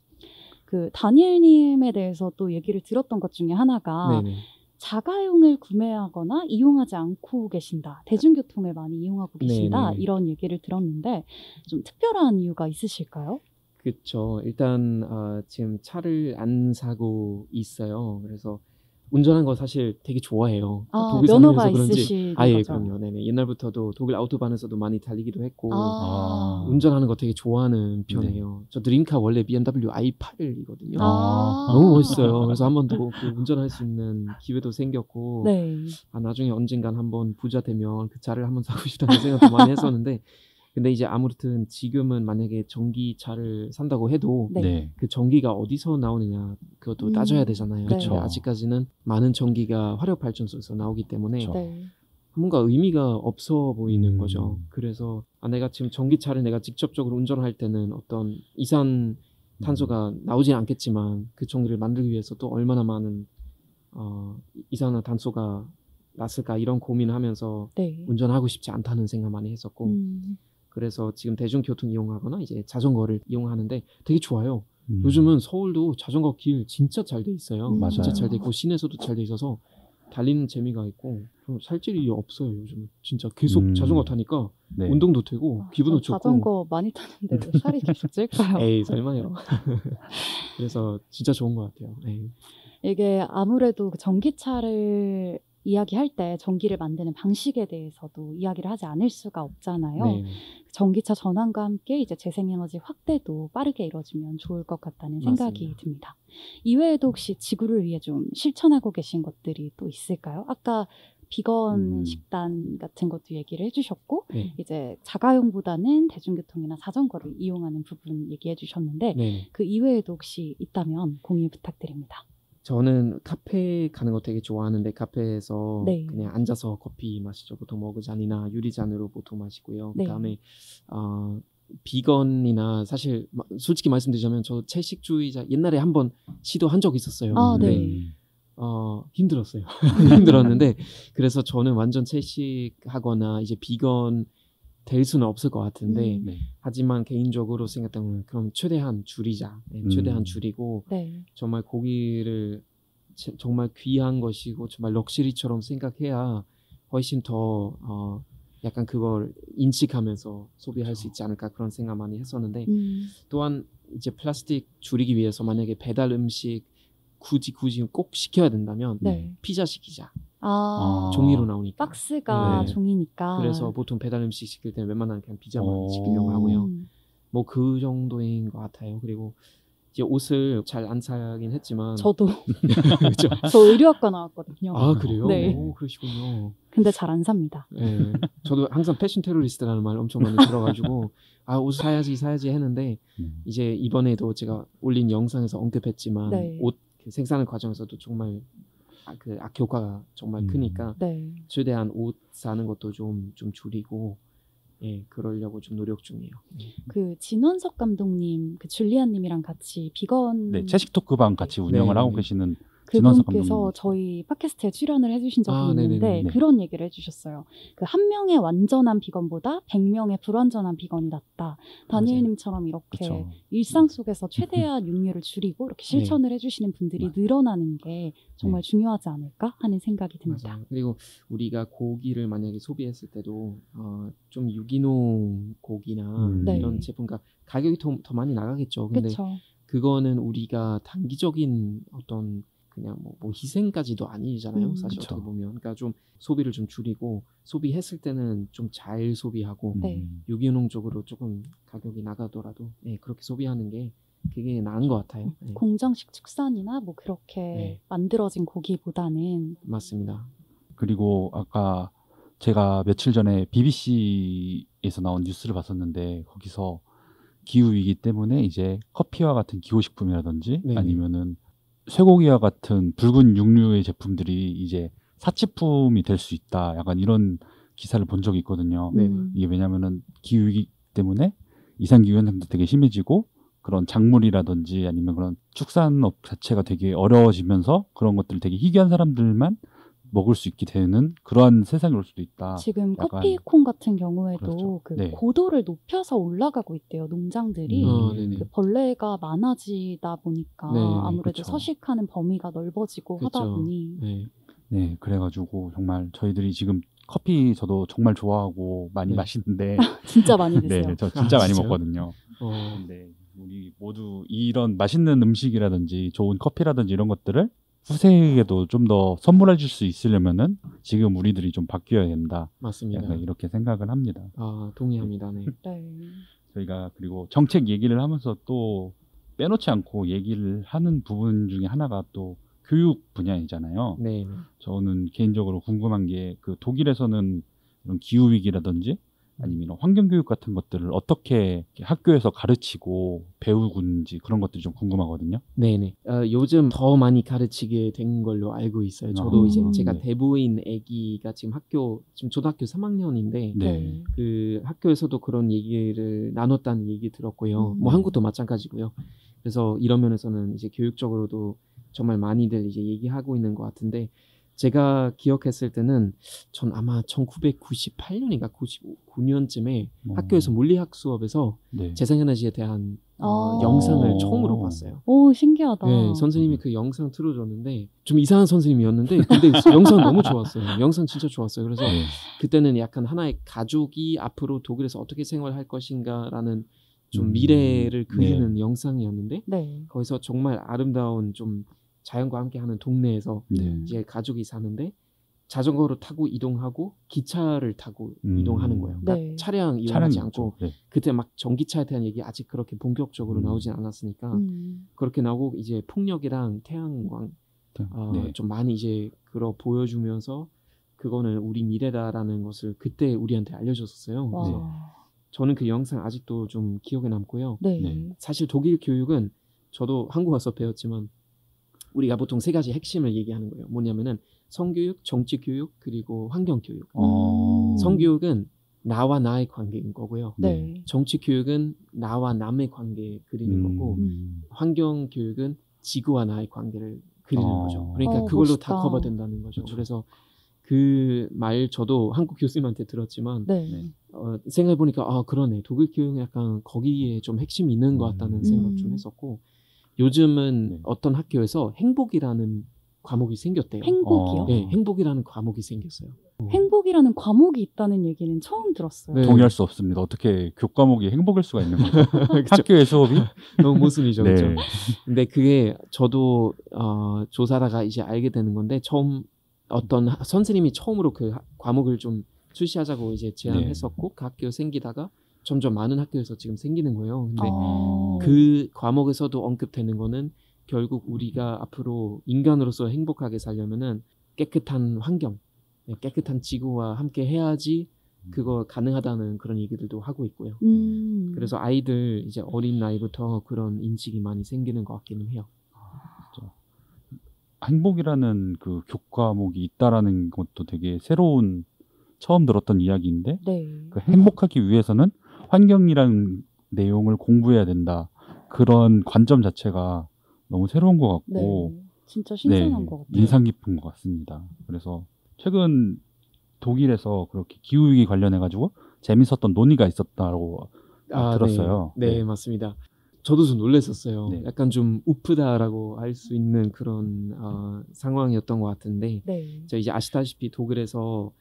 그 다니엘님에 대해서 또 얘기를 들었던 것 중에 하나가 네네. 자가용을 구매하거나 이용하지 않고 계신다. 대중교통을 많이 이용하고 계신다. 네네. 이런 얘기를 들었는데 좀 특별한 이유가 있으실까요? 그렇죠. 일단 지금 차를 안 사고 있어요. 그래서 운전하는 거 사실 되게 좋아해요. 독일 면허가 살면서 그런지. 있으신 예, 거죠? 그럼요. 네네. 옛날부터도 독일 아우토반에서도 많이 달리기도 했고 아. 운전하는 거 되게 좋아하는 편이에요. 저 드림카 원래 BMW i8이거든요. 아. 너무 멋있어요. 그래서 한 번도 그 운전할 수 있는 기회도 생겼고 네. 나중에 언젠간 한번 부자 되면 그 차를 한번 사고 싶다는 생각도 많이 했었는데 근데 이제 아무튼 지금은 만약에 전기차를 산다고 해도 네. 네. 그 전기가 어디서 나오느냐 그것도 따져야 되잖아요. 그쵸. 근데 아직까지는 많은 전기가 화력 발전소에서 나오기 때문에 그쵸. 네. 뭔가 의미가 없어 보이는 음. 거죠. 그래서 내가 지금 전기차를 내가 직접적으로 운전할 때는 어떤 이산탄소가 나오진 않겠지만 그 전기를 만들기 위해서 또 얼마나 많은 이산화탄소가 났을까 이런 고민하면서 네. 운전하고 싶지 않다는 생각 많이 했었고 그래서 지금 대중교통 이용하거나 이제 자전거를 이용하는데 되게 좋아요. 요즘은 서울도 자전거 길 진짜 잘 돼 있어요. 맞아요. 진짜 잘 돼 있고 시내에서도 잘 돼 있어서 달리는 재미가 있고 살 일이 없어요. 요즘 진짜 계속 자전거 타니까 네. 운동도 되고 기분도 저 좋고. 자전거 많이 타는데 왜 살이 계속 찔까요? 에이 설마요. 그래서 진짜 좋은 것 같아요. 에이. 이게 아무래도 그 전기차를 이야기할 때 전기를 만드는 방식에 대해서도 이야기를 하지 않을 수가 없잖아요. 네. 전기차 전환과 함께 이제 재생에너지 확대도 빠르게 이루어지면 좋을 것 같다는 생각이 맞습니다. 듭니다. 이외에도 혹시 지구를 위해 좀 실천하고 계신 것들이 또 있을까요? 아까 비건 식단 같은 것도 얘기를 해주셨고 네. 이제 자가용보다는 대중교통이나 자전거를 이용하는 부분 얘기해 주셨는데 네. 그 이외에도 혹시 있다면 공유 부탁드립니다. 저는 카페 가는 거 되게 좋아하는데 카페에서 네. 그냥 앉아서 커피 마시죠. 보통 머그잔이나 유리잔으로 보통 마시고요. 네. 그다음에 비건이나 사실 솔직히 말씀드리자면 저 채식주의자 옛날에 한번 시도한 적이 있었어요. 아, 근데 네. 힘들었어요. 힘들었는데 그래서 저는 완전 채식하거나 이제 비건 될 수는 없을 것 같은데 네. 하지만 개인적으로 생각하면 그럼 최대한 줄이자. 최대한 줄이고 네. 정말 고기를 정말 귀한 것이고 정말 럭셔리처럼 생각해야 훨씬 더 약간 그걸 인식하면서 소비할 수 있지 않을까 그런 생각 많이 했었는데 또한 이제 플라스틱 줄이기 위해서 만약에 배달 음식 굳이 꼭 시켜야 된다면 네. 피자 시키자. 아, 종이로 나오니까. 박스가 네. 종이니까. 그래서 보통 배달 음식 시킬 때는 웬만하면 그냥 피자만 시키려고 하고요. 뭐 그 정도인 것 같아요. 그리고 이제 옷을 잘 안 사긴 했지만 저도 그렇죠. 저 의류학과 나왔거든요. 아 그래요? 네. 오, 그러시군요. 근데 잘 안 삽니다. 네. 저도 항상 패션 테러리스트라는 말 엄청 많이 들어가지고 옷 사야지 했는데 이제 이번에도 제가 올린 영상에서 언급했지만 네. 옷 생산하는 과정에서도 정말 그 악효과가 정말 크니까 네. 최대한 옷 사는 것도 좀 줄이고 그러려고 좀 노력 중이에요. 그 진원석 감독님, 그 줄리안님이랑 같이 비건 네, 채식 토크방 같이 운영을 네, 하고 네. 계시는 진원석 그분께서 감독님. 저희 팟캐스트에 출연을 해주신 적이 아, 있는데 네네네. 그런 얘기를 해주셨어요. 그 한 명의 완전한 비건보다 100명의 불완전한 비건이 낫다. 다니엘님처럼 이렇게 그쵸. 일상 속에서 최대한 육류를 줄이고 이렇게 실천을 해주시는 분들이 늘어나는 게 정말 중요하지 않을까 하는 생각이 듭니다. 맞아요. 그리고 우리가 고기를 만약에 소비했을 때도 좀 유기농 고기나 네. 이런 제품, 그러니까 가격이 더 많이 나가겠죠. 근데 그렇죠. 그거는 우리가 단기적인 어떤 그냥 뭐 희생까지도 아니잖아요. 사실 그쵸. 어떻게 보면. 그러니까 좀 소비를 좀 줄이고 소비했을 때는 좀 잘 소비하고 네. 유기농적으로 조금 가격이 나가더라도 그렇게 소비하는 게 그게 나은 것 같아요. 네. 공정식 축산이나 뭐 그렇게 네. 만들어진 고기보다는 맞습니다. 그리고 아까 제가 며칠 전에 BBC에서 나온 뉴스를 봤었는데 거기서 기후 위기 때문에 이제 커피와 같은 기호식품이라든지 네. 아니면은 쇠고기와 같은 붉은 육류의 제품들이 이제 사치품이 될 수 있다. 약간 이런 기사를 본 적이 있거든요. 네. 이게 왜냐면은 기후 위기 때문에 이상기후 현상도 되게 심해지고 그런 작물이라든지 아니면 그런 축산업 자체가 되게 어려워지면서 그런 것들을 되게 희귀한 사람들만 먹을 수 있게 되는 그러한 세상이 올 수도 있다. 지금 약간 커피콩 같은 경우에도 그렇죠. 그 네. 고도를 높여서 올라가고 있대요. 농장들이. 네네. 그 벌레가 많아지다 보니까 네, 아무래도 그쵸. 서식하는 범위가 넓어지고 하다 그쵸. 보니 네. 네, 그래가지고 정말 저희들이 지금 커피 저도 정말 좋아하고 많이 네. 마시는데 진짜 많이 드세요. 네, 저 진짜 많이 진짜요? 먹거든요. 어, 근데 우리 모두 이런 맛있는 음식이라든지 좋은 커피라든지 이런 것들을 후세에게도 좀 더 선물해 줄 수 있으려면은 지금 우리들이 좀 바뀌어야 된다. 맞습니다. 약간 이렇게 생각을 합니다. 동의합니다. 네. 네. 저희가 그리고 정책 얘기를 하면서 또 빼놓지 않고 얘기를 하는 부분 중에 하나가 또 교육 분야이잖아요. 네. 저는 개인적으로 궁금한 게 그 독일에서는 이런 기후 위기라든지 아니면 이런 환경 교육 같은 것들을 어떻게 학교에서 가르치고 배우는지 그런 것들이 좀 궁금하거든요. 네네. 요즘 더 많이 가르치게 된 걸로 알고 있어요. 저도 이제 제가 네. 대부인 아기가 지금 초등학교 3학년인데 네. 그 학교에서도 그런 얘기를 나눴다는 얘기 들었고요. 뭐 한국도 마찬가지고요. 그래서 이런 면에서는 이제 교육적으로도 정말 많이들 이제 얘기하고 있는 것 같은데 제가 기억했을 때는 전 아마 1998년인가 99년쯤에 학교에서 물리학 수업에서 네. 재생에너지에 대한 아. 영상을 처음으로 봤어요. 오, 신기하다. 네, 선생님이 그 영상 틀어줬는데 좀 이상한 선생님이었는데 근데 영상 너무 좋았어요. 영상 진짜 좋았어요. 그래서 네. 그때는 약간 하나의 가족이 앞으로 독일에서 어떻게 생활할 것인가라는 좀 미래를 그리는 영상이었는데 네. 거기서 정말 아름다운 좀 자연과 함께하는 동네에서 네. 이제 가족이 사는데 자전거를 타고 이동하고 기차를 타고 이동하는 거예요. 그러니까 네. 차량 이용하지 않고 네. 그때 막 전기차에 대한 얘기 아직 그렇게 본격적으로 나오진 않았으니까 그렇게 나오고 이제 풍력이랑 태양광 네. 좀 많이 이제 보여주면서 그거는 우리 미래다라는 것을 그때 우리한테 알려줬었어요. 와. 그래서 저는 그 영상 아직도 좀 기억에 남고요. 네. 네. 사실 독일 교육은 저도 한국 와서 배웠지만 우리가 보통 세 가지 핵심을 얘기하는 거예요. 뭐냐면은 성교육, 정치교육, 그리고 환경교육. 성교육은 나와 나의 관계인 거고요. 네. 정치교육은 나와 남의 관계 그리는 거고 환경교육은 지구와 나의 관계를 그리는 거죠. 그러니까 그걸로 멋있다. 다 커버된다는 거죠. 그렇죠. 그래서 그 말 저도 한국 교수님한테 들었지만 네. 생각해보니까 그러네. 독일 교육은 약간 거기에 좀 핵심이 있는 것 같다는 생각 좀 했었고 요즘은 어떤 학교에서 행복이라는 과목이 생겼대요. 행복이요? 네, 행복이라는 과목이 생겼어요. 행복이라는 과목이 있다는 얘기는 처음 들었어요. 네. 동의할 수 없습니다. 어떻게 교과목이 행복일 수가 있는 거죠? 학교의 수업이? 너무 모순이죠. 네. 그렇죠? 근데 그게 저도 조사하다가 이제 알게 되는 건데 처음 어떤 선생님이 처음으로 그 과목을 좀 출시하자고 이제 제안했었고 그 학교 생기다가 점점 많은 학교에서 지금 생기는 거예요. 근데 그 과목에서도 언급되는 거는 결국 우리가 앞으로 인간으로서 행복하게 살려면은 깨끗한 환경, 깨끗한 지구와 함께 해야지 그거 가능하다는 그런 얘기들도 하고 있고요. 그래서 아이들 이제 어린 나이부터 그런 인식이 많이 생기는 것 같기는 해요. 행복이라는 그 교과목이 있다라는 것도 되게 새로운 처음 들었던 이야기인데 네. 그 행복하기 위해서는 환경이라는 내용을 공부해야 된다. 그런 관점 자체가 너무 새로운 것 같고 네. 진짜 신선한 네, 것 같아요. 인상 깊은 것 같습니다. 그래서 최근 독일에서 그렇게 기후위기 관련해 가지고 재밌었던 논의가 있었다고 들었어요. 네, 맞습니다. 저도 좀 놀랐었어요. 네. 약간 좀 우프다라고 할 수 있는 그런 상황이었던 것 같은데 네. 저 이제 아시다시피 독일에서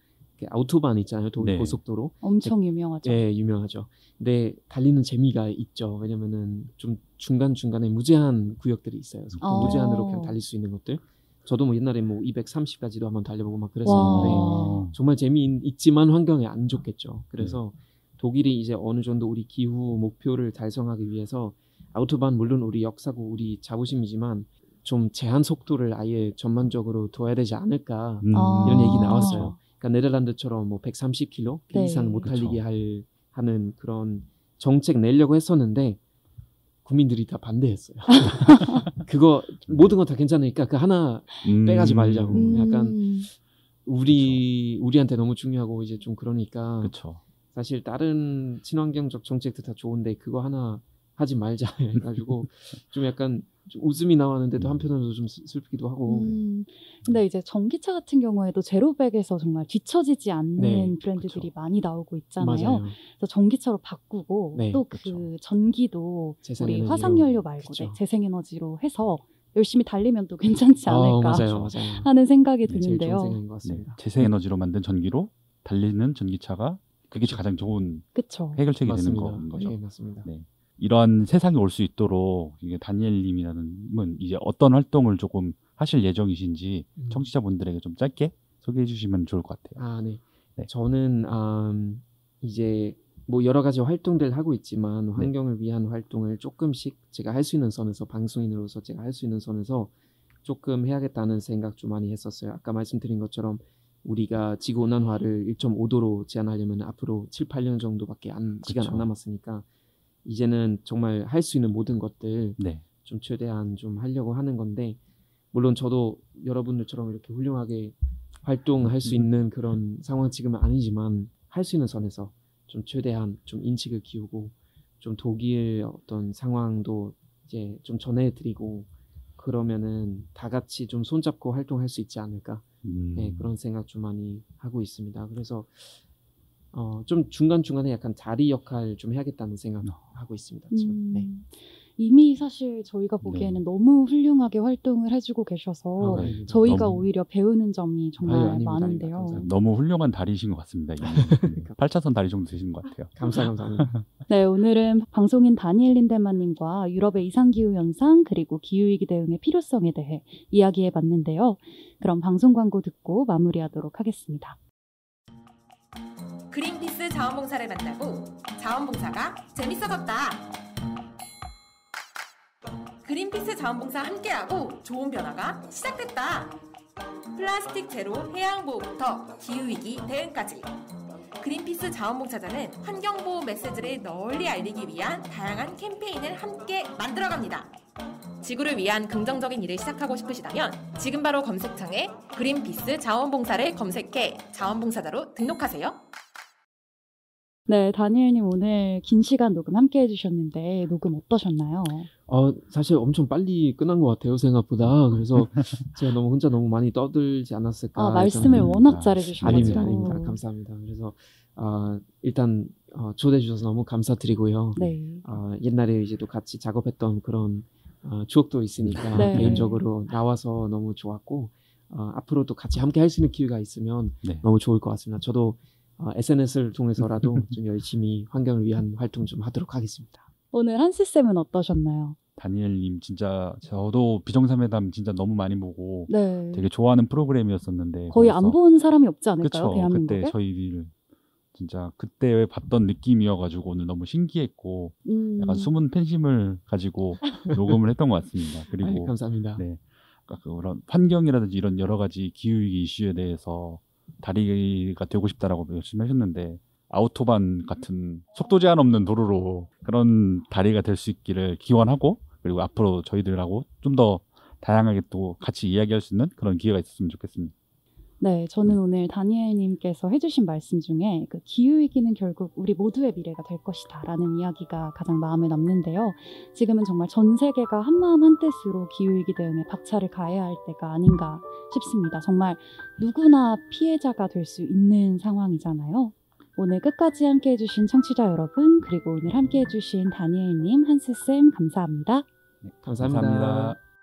아우토반 있잖아요. 독일 네. 고속도로. 엄청 유명하죠. 예, 유명하죠. 근데 달리는 재미가 있죠. 왜냐면은 좀 중간중간에 무제한 구역들이 있어요. 속도 무제한으로 그냥 달릴 수 있는 것들. 저도 뭐 옛날에 뭐 230까지도 한번 달려보고 막 그랬었는데 와. 정말 재미있지만 환경에 안 좋겠죠. 그래서 독일이 이제 어느 정도 우리 기후 목표를 달성하기 위해서 아우토반 물론 우리 역사고 우리 자부심이지만 좀 제한 속도를 아예 전반적으로 둬야 되지 않을까 이런 얘기 나왔어요. 그러니까 네덜란드처럼 뭐 130km 그 네. 이상 못 그쵸. 달리게 하는 그런 정책 내려고 했었는데 국민들이 다 반대했어요. 그거 모든 건 다 괜찮으니까 그 하나 빼가지 말자고. 약간 우리한테 너무 중요하고 이제 좀 그러니까 그렇죠. 사실 다른 친환경적 정책도 다 좋은데 그거 하나 하지 말자 해가지고 좀 약간 좀 웃음이 나왔는데도 한편으로도 좀 슬프기도 하고. 근데 이제 전기차 같은 경우에도 제로백에서 정말 뒤처지지 않는 네, 브랜드들이 그쵸. 많이 나오고 있잖아요. 맞아요. 그래서 전기차로 바꾸고 네, 또 그 그쵸. 전기도 우리 재생에너지로. 화석연료 말고 그쵸. 재생에너지로 해서 열심히 달리면 또 괜찮지 않을까 맞아요. 하는 생각이 네, 제일 좋은 드는데요. 생각인 것 네, 같습니다. 재생에너지로 만든 전기로 달리는 전기차가 그게 가장 좋은 그쵸. 해결책이 되는 맞습니다. 거죠. 네, 맞습니다. 네. 이런 세상이 올 수 있도록 이게 다니엘님이라는 이제 어떤 활동을 조금 하실 예정이신지 청취자분들에게 좀 짧게 소개해 주시면 좋을 것 같아요. 네. 네. 저는 이제 뭐 여러 가지 활동들 하고 있지만 환경을 위한 활동을 조금씩 제가 할 수 있는 선에서 방송인으로서 제가 할 수 있는 선에서 조금 해야겠다는 생각 좀 많이 했었어요. 아까 말씀드린 것처럼 우리가 지구온난화를 1.5도로 제한하려면 앞으로 7, 8년 정도밖에 시간 안 남았으니까 이제는 정말 할 수 있는 모든 것들 네. 좀 최대한 좀 하려고 하는 건데 물론 저도 여러분들처럼 이렇게 훌륭하게 활동할 수 있는 그런 상황 지금은 아니지만 할 수 있는 선에서 좀 최대한 좀 인식을 키우고 좀 독일 어떤 상황도 이제 좀 전해드리고 그러면은 다 같이 좀 손잡고 활동할 수 있지 않을까 네, 그런 생각 좀 많이 하고 있습니다. 그래서 좀 중간중간에 약간 다리 역할 좀 해야겠다는 생각하고 있습니다. 지금. 네. 이미 사실 저희가 보기에는 너무 훌륭하게 활동을 해주고 계셔서 네. 저희가 너무- 오히려 배우는 점이 정말 아닙니다. 많은데요. 감사합니다. 너무 훌륭한 다리이신 것 같습니다. 8차선 다리 정도 되신 것 같아요. 감사합니다. 네, 오늘은 방송인 다니엘 린데만님과 유럽의 이상기후 현상 그리고 기후위기 대응의 필요성에 대해 이야기해봤는데요. 그럼 방송 광고 듣고 마무리하도록 하겠습니다. 그린피스 자원봉사를 만나고 자원봉사가 재밌어졌다. 그린피스 자원봉사 함께하고 좋은 변화가 시작됐다. 플라스틱 제로 해양보호부터 기후위기 대응까지. 그린피스 자원봉사자는 환경보호 메시지를 널리 알리기 위한 다양한 캠페인을 함께 만들어갑니다. 지구를 위한 긍정적인 일을 시작하고 싶으시다면 지금 바로 검색창에 그린피스 자원봉사를 검색해 자원봉사자로 등록하세요. 네, 다니엘님 오늘 긴 시간 녹음 함께 해주셨는데 녹음 어떠셨나요? 사실 엄청 빨리 끝난 것 같아요 생각보다. 그래서 제가 혼자 너무 많이 떠들지 않았을까. 말씀을 워낙 잘해주셔가지고. 아닙니다. 감사합니다. 그래서 일단 초대해 주셔서 너무 감사드리고요. 네. 옛날에 이제 또 같이 작업했던 그런 추억도 있으니까 네. 개인적으로 나와서 너무 좋았고 앞으로도 같이 함께 할 수 있는 기회가 있으면 너무 좋을 것 같습니다. 저도 SNS를 통해서라도 좀 열심히 환경을 위한 활동 좀 하도록 하겠습니다. 오늘 한스쌤은 어떠셨나요? 다니엘님 진짜 저도 비정상회담 진짜 너무 많이 보고 네. 되게 좋아하는 프로그램이었었는데 거의 거기서- 안 본 사람이 없지 않을까요? 그쵸. 대한민국에? 그때 저희들 진짜 그때 봤던 느낌이어가지고 오늘 너무 신기했고 약간 숨은 팬심을 가지고 녹음을 했던 것 같습니다. 그리고 감사합니다. 네, 아까 그런 환경이라든지 이런 여러 가지 기후위기 이슈에 대해서 다리가 되고 싶다라고 열심히 하셨는데 아우토반 같은 속도 제한 없는 도로로 그런 다리가 될 수 있기를 기원하고 그리고 앞으로 저희들하고 좀 더 다양하게 또 같이 이야기할 수 있는 그런 기회가 있었으면 좋겠습니다. 네, 저는 오늘 다니엘님께서 해주신 말씀 중에 그 기후위기는 결국 우리 모두의 미래가 될 것이다 라는 이야기가 가장 마음에 남는데요. 지금은 정말 전 세계가 한마음 한뜻으로 기후위기 대응에 박차를 가해야 할 때가 아닌가 싶습니다. 정말 누구나 피해자가 될 수 있는 상황이잖아요. 오늘 끝까지 함께 해주신 청취자 여러분, 그리고 오늘 함께 해주신 다니엘님, 한스쌤 감사합니다. 감사합니다. 감사합니다.